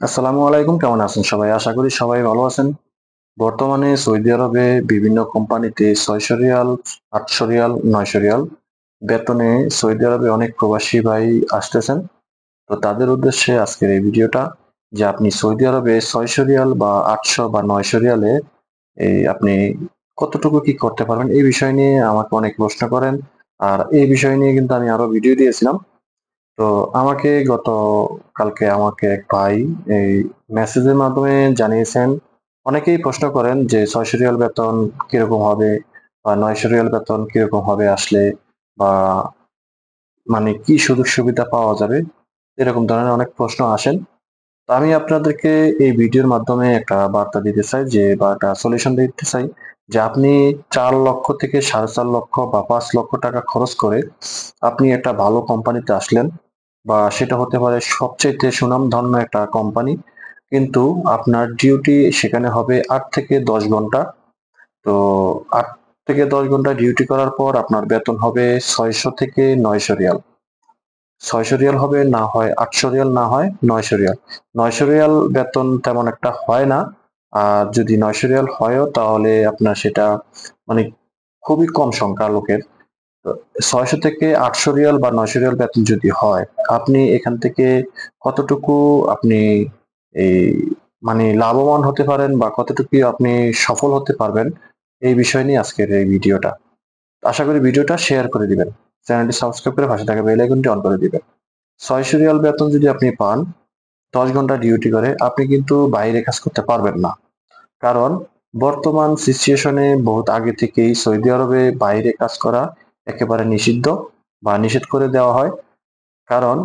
আসসালামু আলাইকুম, কেমন আছেন সবাই? আশা করি সবাই ভালো আছেন। বর্তমানে সৌদি আরবে বিভিন্ন কোম্পানিতে ৬০০ রিয়াল, ৮০০ রিয়াল, ৯০০ রিয়াল বেতনে সৌদি আরবে অনেক প্রবাসী ভাই আসতেছেন। তো তাদের উদ্দেশ্যে আজকের এই ভিডিওটা, যে আপনি সৌদি আরবে ৬০০ রিয়াল বা ৮০০ বা ৯০০ রিয়ালে আপনি কতটুকু কি করতে পারবেন, এই বিষয় নিয়ে আমাকে অনেক প্রশ্ন করেন। আর এই বিষয় নিয়ে কিন্তু আমি আরো ভিডিও দিয়েছিলাম। তো আমাকে এক ভাই এই মেসেজের মাধ্যমে জানিয়েছেন। অনেকেই প্রশ্ন করেন যে ৬০০ রিয়াল বেতন কিরকম হবে, বা ৯০০ রিয়াল বেতন কিরকম হবে আসলে, বা মানে কি সুযোগ সুবিধা পাওয়া যাবে, এরকম ধরনের অনেক প্রশ্ন আসেন। তো আমি আপনাদেরকে এই ভিডিওর মাধ্যমে একটা বার্তা দিতে চাই, যে বা একটা সলিউশন দিতে চাই, যে আপনি ৪ লক্ষ থেকে ৪.৫ লক্ষ বা ৫ লক্ষ টাকা খরচ করে আপনি একটা ভালো কোম্পানিতে আসলেন, বা সেটা হতে পারে সবচাইতে সুনামধন্য একটা কোম্পানি, কিন্তু আপনার ডিউটি সেখানে হবে ৮ থেকে ১০ ঘন্টা। তো ৮ থেকে ১০ ঘন্টা ডিউটি করার পর আপনার বেতন হবে ৬০০ থেকে ৯০০ রিয়াল। ৬০০ রিয়াল হবে, না হয় ৮০০ রিয়াল, না হয় ৯০০ রিয়াল। ৯০০ রিয়াল বেতন তেমন একটা হয় না। আর যদি ৯০০ রিয়াল হয়ও, তাহলে আপনার সেটা মানে খুবই কম সংখ্যা লোকের। তো ৬০০ থেকে ৮০০ রিয়াল বা ৯০০ রিয়াল বেতন যদি হয়, আপনি এখান থেকে কতটুকু আপনি এই লাভবান হতে পারেন, বা কতটুকু আপনি সফল হতে পারবেন, এই বিষয় নিয়ে আজকের এই ভিডিওটা। আশা করি ভিডিওটা শেয়ার করে দিবেন। চ্যানেলটি সাবস্ক্রাইব করে পাশে থাকা বেল আইকনটি অন করে দিবেন। ৬০০ রিয়াল বেতন যদি আপনি পান ১০ ঘন্টা ডিউটি করে, আপনি কিন্তু বাইরে কাজ করতে পারবেন না। কারণ বর্তমান সিচুয়েশনে বহুত আগে থেকেই সৌদি আরবে বাইরে কাজ করা একেবারে নিষিদ্ধ, বা নিষেধ করে দেওয়া হয়। কারণ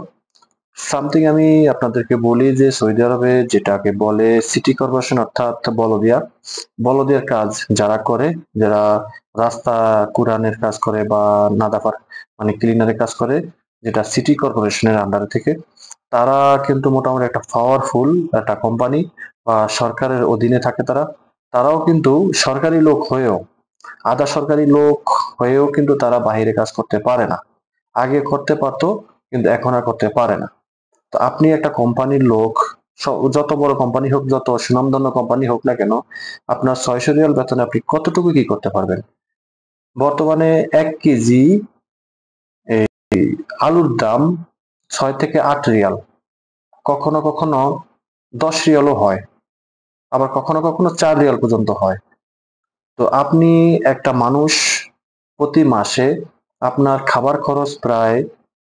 সামথিং আমি আপনাদেরকে বলি, যে সৌদি আরবে যেটাকে বলে সিটি কর্পোরেশন, অর্থাৎ বলদিয়া, বলদিয়ার কাজ যারা করে, যারা রাস্তা কুরানের কাজ করে বা নাদাফার ক্লিনারের কাজ করে, যেটা সিটি কর্পোরেশনের আন্ডারে থেকে, তারা কিন্তু মোটামুটি একটা পাওয়ারফুল একটা কোম্পানি, বা সরকারের অধীনে থাকে তারা। তারাও কিন্তু সরকারি লোক হয়েও, আধা সরকারি লোক হয়েও কিন্তু তারা বাহিরে কাজ করতে পারে না। আগে করতে পারতো, কিন্তু এখন আর করতে পারে না। তো আপনি একটা কোম্পানির লোক, যত বড় কোম্পানি হোক, যত সুনামধন্য কোম্পানি হোক না কেন, আপনার ৬০০ রিয়াল বেতনে আপনি কতটুকু কি করতে পারবেন? বর্তমানে ১ কেজি আলুর দাম ৬ থেকে ৮ রিয়াল, কখনো কখনো ১০ রিয়ালও হয়, আবার কখনো কখনো ৪ রিয়াল পর্যন্ত হয়। তো আপনি একটা মানুষ, প্রতি মাসে আপনার খাবার খরচ প্রায়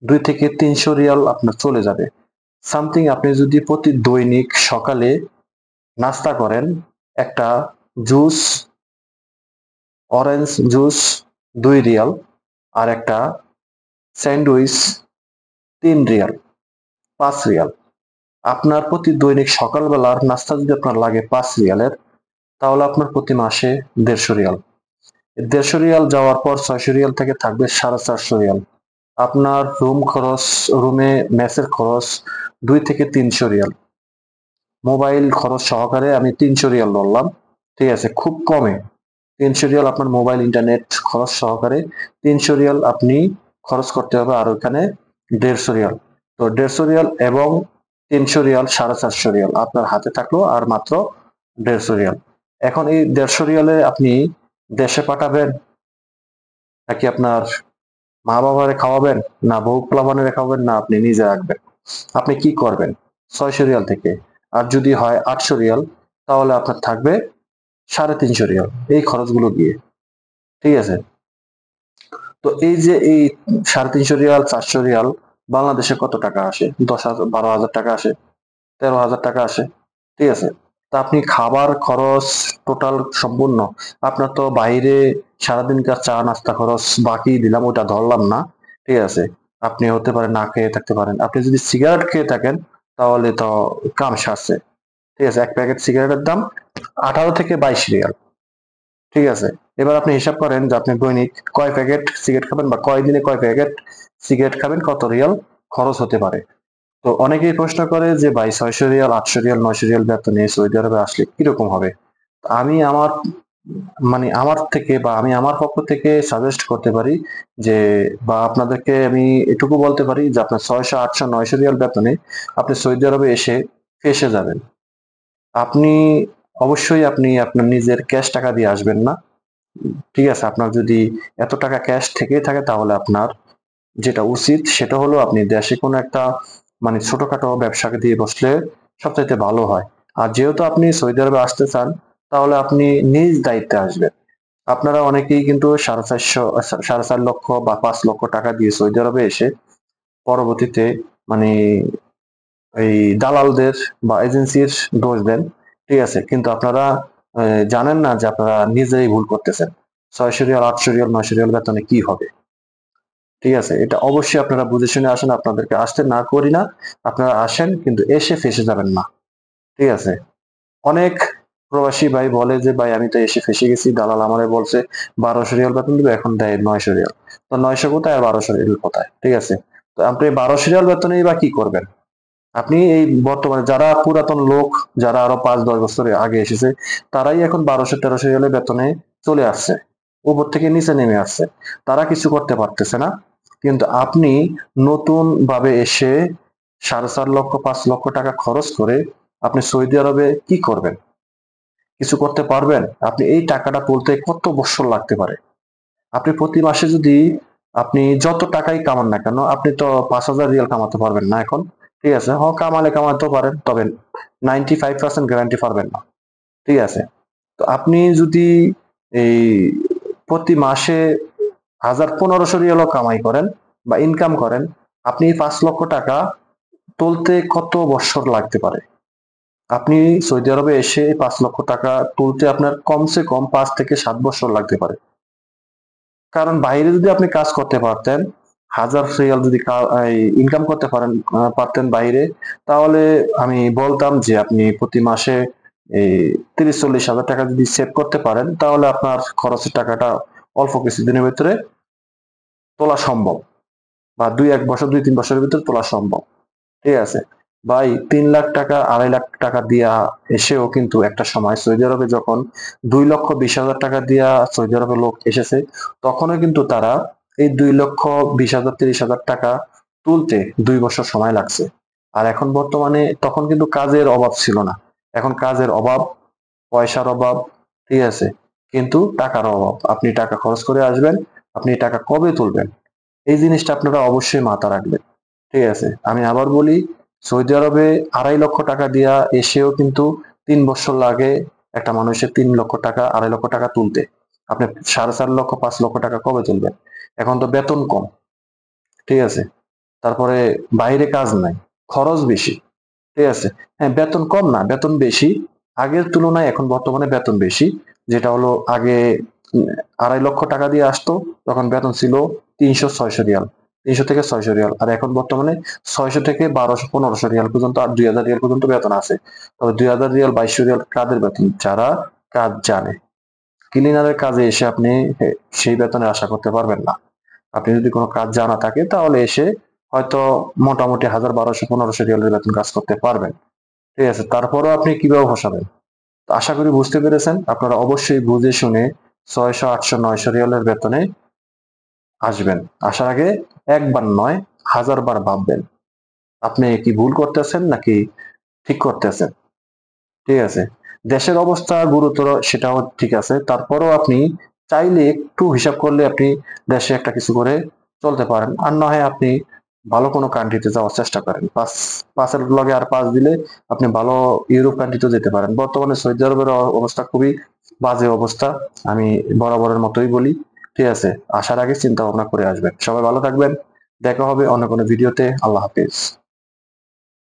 ২ থেকে ৩০০ রিয়াল আপনার চলে যাবে। সামথিং আপনি যদি প্রতি দৈনিক সকালে নাস্তা করেন, একটা জুস, অরেঞ্জ জুস ২ রিয়াল, আর একটা স্যান্ডউইচ ৩ রিয়াল, ৫ রিয়াল। আপনার প্রতি দৈনিক সকালবেলার নাস্তা যদি আপনার লাগে ৫ রিয়ালের, তাহলে আপনার প্রতি মাসে ১৫০ রিয়াল। ১৫০ রিয়াল যাওয়ার পর ৬০০ রিয়াল থেকে থাকবে ৪৫০ রিয়াল। আপনার রুম খরচ, রুমে মেসের খরচ ২ থেকে ৩০০ রিয়াল। মোবাইল খরচ সহকারে আমি ৩০০ রিয়াল ধরলাম, ঠিক আছে, খুব কমে। ৩০০ রিয়াল আপনার মোবাইল ইন্টারনেট খরচ সহকারে, ৩০০ রিয়াল আপনি খরচ করতে হবে, আর ওইখানে ১৫০ রিয়াল। তো ১৫০ রিয়াল এবং ৩০০ রিয়াল, ৪৫০ রিয়াল আপনার হাতে থাকলো, আর মাত্র ১৫০ রিয়াল। এখন এই ১৫০ রিয়ালে আপনি দেশে পাঠাবেন, নাকি আপনার মা বাবারে খাওয়াবেন, না বউ পোলাপানের খাওয়াবেন, না আপনি নিজে রাখবেন? আপনি কি করবেন ৬০০ রিয়াল থেকে? আর যদি হয় ৮০০ রিয়াল, তাহলে আপনার থাকবে ৩৫০ রিয়াল এই খরচগুলো দিয়ে, ঠিক আছে? তো এই যে এই ৩৫০ রিয়াল, ৪০০ রিয়াল বাংলাদেশে কত টাকা আসে? ১০,০০০, ১২,০০০ টাকা আসে, ১৩,০০০ টাকা আসে, ঠিক আছে? তা আপনি খাবার খরচ টোটাল সম্পূর্ণ, আপনার তো বাইরে সারাদিনকার চা নাস্তা খরচ বাকি দিলাম, ওটা ধরলাম না, ঠিক আছে? আপনি হতে পারে না খেয়ে থাকতে পারেন। আপনি যদি সিগারেট খেয়ে থাকেন, তাহলে তো কাম সারছে, ঠিক আছে? এক প্যাকেট সিগারেটের দাম ১৮ থেকে ২২ রিয়াল, ঠিক আছে? এবার আপনি হিসাব করেন যে আপনি দৈনিক কয় প্যাকেট সিগারেট খাবেন, বা কয়দিনে কয় প্যাকেট সিগারেট খাবেন, কত রিয়াল খরচ হতে পারে। তো অনেকেই প্রশ্ন করে যে ভাই ৬০০ রিয়াল, ৮০০ রিয়াল, ৯০০ রিয়াল বেতনে সৌদি আরবে আসলে কিরকম হবে? আমি আমার আমার থেকে, বা আমি আমার পক্ষ থেকে সাজেস্ট করতে পারি, যে বা আপনাদেরকে আমি এটুকু বলতে পারি, যে আপনার ৬০০, ৮০০, ৯০০ রিয়াল বেতনে আপনি সৌদি আরবে এসে ফেঁসে যাবেন। আপনি অবশ্যই আপনি আপনার নিজের ক্যাশ টাকা দিয়ে আসবেন না। ঠিক আছে? আপনার যদি এত টাকা ক্যাশ থেকেই থাকে তাহলে আপনার যেটা উচিত সেটা হলো আপনি দেশে কোনো একটা মানে ছোটখাটো ব্যবসাকে দিয়ে বসলে সবচাইতে ভালো হয়। আর যেহেতু আপনি সৌদি আরবে আসতে চান তাহলে আপনি নিজ দায়িত্বে আসবেন। আপনারা অনেকেই কিন্তু 4.5 লক্ষ বা 5 লক্ষ টাকা দিয়ে সৌদি আরবে এসে পরবর্তীতে মানে এই দালালদের বা এজেন্সির দোষ দেন। ঠিক আছে? কিন্তু আপনারা জানেন না যে আপনারা নিজেই ভুল করতেছেন। 600 রিয়াল, 800 রিয়াল, 900 রিয়াল বেতনে কি হবে? ঠিক আছে? এটা অবশ্যই আপনারা বুঝে শুনে আসেন। আপনাদেরকে আসতে না করি না। আপনারা আসেন কিন্তু এসে ফেঁসে যাবেন না। ঠিক আছে? অনেক প্রবাসী ভাই বলে যে, "ভাই আমি তো এসে ফেঁসে গেছি। দালাল আমারে বলছে 1200 রিয়াল বেতন দিবে, এখন দেয় 900 রিয়াল।" তো 900 কোথায় আর 1200 রিয়াল কোথায়? ঠিক আছে? তো আপনি 1200 রিয়াল বেতনেই বা কি করবেন? আপনি এই বর্তমানে যারা পুরাতন লোক, যারা আরো ৫-১০ বছর আগে এসেছে, তারাই এখন ১২০০-১৩০০ রিয়ালের বেতনে চলে আসছে। উপর থেকে নিচে নেমে আসছে। তারা কিছু করতে পারতেছে না। কিন্তু আপনি নতুন ভাবে এসে ৪.৫ লক্ষ ৫ লক্ষ টাকা খরচ করে আপনি সৌদি আরবে কি করবেন? কিছু করতে পারবেন? আপনি এই টাকাটা তুলতে কত বৎসর লাগতে পারে? আপনি প্রতি মাসে যদি আপনি যত টাকাই কামান না কেন, আপনি তো ৫,০০০ রিয়াল কামাতে পারবেন না এখন। ঠিক আছে? কামাতেও পারেন। তবে 95% গ্যারান্টি পারবেন না। ঠিক আছে? তো আপনি যদি এই প্রতি মাসে ১,০০০-১৫০০ রিয়ালও কামাই করেন বা ইনকাম করেন, আপনি ৫ লক্ষ টাকা তুলতে কত বৎসর লাগতে পারে? আপনি সৌদি আরবে এসে ৫ লক্ষ টাকা তুলতে আপনার কমসে কম ৫ থেকে ৭ বৎসর লাগতে পারে। কারণ বাইরে যদি আপনি কাজ করতে পারতেন, ১,০০০ রিয়াল যদি ইনকাম করতে পারতেন বাইরে, তাহলে আমি বলতাম যে আপনি প্রতি মাসে এই ৩০-৪০ হাজার টাকা যদি সেভ করতে পারেন, তাহলে আপনার খরচের টাকাটা অল্প কিছুদিনের ভেতরে তোলা সম্ভব। বা ২-১ বছর ২-৩ বছরের ভিতরে তোলা সম্ভব। ঠিক আছে? ভাই ৩,০০,০০০ টাকা ২,৫০,০০০ টাকা দিয়া এসেও কিন্তু একটা সময় সৌদি আরবে যখন ২,২০,০০০ টাকা দিয়া সৌদি আরবে লোক এসেছে, তখনও কিন্তু তারা এই ২,২০,০০০ ৩০,০০০ টাকা তুলতে ২ বছর সময় লাগছে। আর এখন বর্তমানে তখন কিন্তু কাজের অভাব ছিল না। এখন কাজের অভাব, পয়সার অভাব, ঠিক আছে? কিন্তু টাকার অভাব। আপনি টাকা খরচ করে আসবেন, আপনি টাকা কবে তুলবেন? এই জিনিসটা আপনারা অবশ্যই মাথায় রাখবেন। ঠিক আছে? আমি আবার বলি, সৌদি আরবে ২,৫০,০০০ টাকা দিয়া এসেও কিন্তু ৩ বৎসর লাগে একটা মানুষের ৩,০০,০০০ টাকা, ২,৫০,০০০ টাকা তুলতে। আপনি ৪.৫ লক্ষ, ৫ লক্ষ টাকা কবে তুলবেন? এখন তো বেতন কম। ঠিক আছে? তারপরে বাইরে কাজ নাই। খরচ বেশি। ঠিক আছে? হ্যাঁ, বেতন কম না, বেতন বেশি। আগের তুলনায় এখন বর্তমানে বেতন বেশি। যেটা হলো আগে ২,৫০,০০০ টাকা দিয়ে আসতো, তখন বেতন ছিল ৩০০-৬০০ রিয়াল। ৩০০ থেকে ৬০০ রিয়াল। আর এখন বর্তমানে ৬০০ থেকে ১২০০-১৫০০ রিয়াল পর্যন্ত আর ২,০০০ রিয়াল পর্যন্ত বেতন আছে। তবে ২,০০০ রিয়াল ২,২০০ রিয়াল কাদের বেতন? যারা কাজ জানে। ক্লিনারের কাজে এসে আপনি সেই বেতনের আশা করতে পারবেন না। আপনি যদি কোনো কাজ জানা থাকে তাহলে এসে হয়তো মোটামুটি ১,০০০, ১২০০, ১৫০০ রিয়ালের বেতন কাজ করতে পারবেন। ঠিক আছে? তারপরেও আপনি কিভাবে ফসাবেন? তো আশা করি বুঝতে পেরেছেন। আপনারা অবশ্যই বুঝে শুনে ৬০০, ৮০০, ৯০০ রিয়ালের বেতনে আসবেন। আসার আগে একবার নয়, ১০০০ বার ভাববেন। আপনি কি ভুল করতেছেন নাকি ঠিক করতেছেন? ঠিক আছে? দেশের অবস্থা গুরুতর সেটাও ঠিক আছে। তারপরেও আপনি চাইলে একটু হিসাব করলে আপনি দেশে একটা কিছু করে চলতে পারেন। আর না হয় আপনি ভালো কোনো কান্ট্রিতে যাওয়ার চেষ্টা করেন। ৫ এর লগে আর ৫ দিলে আপনি ভালো ইউরোপ কান্ট্রিতেও যেতে পারেন। বর্তমানে সৌদি আরবের অবস্থা খুবই বাজে অবস্থা। আমি বরাবরের মতোই বলি। ঠিক আছে? আসার আগে চিন্তা ভাবনা করে আসবেন। সবাই ভালো থাকবেন। দেখা হবে অন্য কোনো ভিডিওতে। আল্লাহ হাফেজ।